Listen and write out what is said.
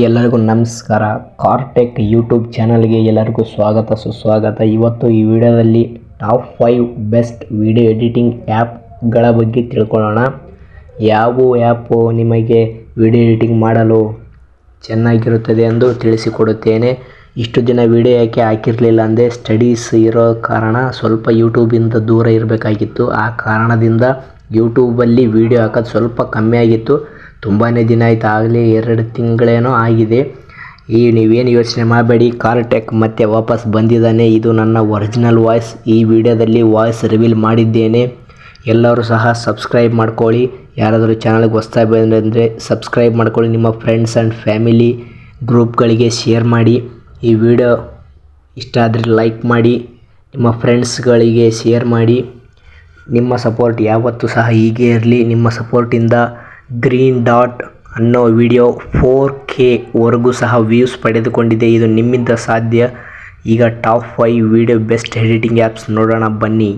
ಎಲ್ಲರಿಗೂ ನಮಸ್ಕಾರ. ಕಾರ್ಟೆಕ್ ಯೂಟ್ಯೂಬ್ ಚಾನಲ್ಗೆ ಎಲ್ಲರಿಗೂ ಸ್ವಾಗತ ಸುಸ್ವಾಗತ. ಇವತ್ತು ಈ ವಿಡಿಯೋದಲ್ಲಿ ಟಾಪ್ 5 ಬೆಸ್ಟ್ ವಿಡಿಯೋ ಎಡಿಟಿಂಗ್ ಆ್ಯಪ್ಗಳ ಬಗ್ಗೆ ತಿಳ್ಕೊಳ್ಳೋಣ. ಯಾವ ಆ್ಯಪು ನಿಮಗೆ ವಿಡಿಯೋ ಎಡಿಟಿಂಗ್ ಮಾಡಲು ಚೆನ್ನಾಗಿರುತ್ತದೆ ಎಂದು ತಿಳಿಸಿಕೊಡುತ್ತೇನೆ. ಇಷ್ಟು ದಿನ ವಿಡಿಯೋ ಯಾಕೆ ಹಾಕಿರಲಿಲ್ಲ ಅಂದರೆ ಸ್ಟಡೀಸ್ ಇರೋ ಕಾರಣ ಸ್ವಲ್ಪ ಯೂಟ್ಯೂಬಿಂದ ದೂರ ಇರಬೇಕಾಗಿತ್ತು. ಆ ಕಾರಣದಿಂದ ಯೂಟ್ಯೂಬಲ್ಲಿ ವಿಡಿಯೋ ಹಾಕೋದು ಸ್ವಲ್ಪ ಕಮ್ಮಿ ಆಗಿತ್ತು. ತುಂಬಾ ದಿನ ಆಯಿತು, ಆಗಲೇ 2 ತಿಂಗಳೇನೋ ಆಗಿದೆ. ನೀವೇನು ಯೋಚನೆ ಮಾಡಬೇಡಿ, ಕಾರ್ಟೆಕ್ ಮತ್ತೆ ವಾಪಸ್ ಬಂದಿದ್ದಾನೆ. ಇದು ನನ್ನ ಒರಿಜಿನಲ್ ವಾಯ್ಸ್. ಈ ವಿಡಿಯೋದಲ್ಲಿ ವಾಯ್ಸ್ ರಿವೀಲ್ ಮಾಡಿದ್ದೇನೆ. ಎಲ್ಲರೂ ಸಹ ಸಬ್ಸ್ಕ್ರೈಬ್ ಮಾಡ್ಕೊಳ್ಳಿ. ಯಾರಾದರೂ ಚಾನಲ್ಗೆ ಹೊಸ್ದಾಗಿ ಬಂದರೆ ಸಬ್ಸ್ಕ್ರೈಬ್ ಮಾಡ್ಕೊಳ್ಳಿ. ನಿಮ್ಮ ಫ್ರೆಂಡ್ಸ್ ಆ್ಯಂಡ್ ಫ್ಯಾಮಿಲಿ ಗ್ರೂಪ್ಗಳಿಗೆ ಶೇರ್ ಮಾಡಿ. ಈ ವಿಡಿಯೋ ಇಷ್ಟ ಆದರೆ ಲೈಕ್ ಮಾಡಿ, ನಿಮ್ಮ ಫ್ರೆಂಡ್ಸ್ಗಳಿಗೆ ಶೇರ್ ಮಾಡಿ. ನಿಮ್ಮ ಸಪೋರ್ಟ್ ಯಾವತ್ತೂ ಸಹ ಹೀಗೆ ಇರಲಿ. ನಿಮ್ಮ ಸಪೋರ್ಟಿಂದ ಗ್ರೀನ್ ಡಾಟ್ ಅನ್ನೋ ವಿಡಿಯೋ 4K ವರೆಗೂ ಸಹ ವ್ಯೂಸ್ ಪಡೆದುಕೊಂಡಿದೆ. ಇದು ನಿಮ್ಮಿಂದ ಸಾಧ್ಯ. ಈಗ top 5 video best editing apps ನೋಡೋಣ ಬನ್ನಿ.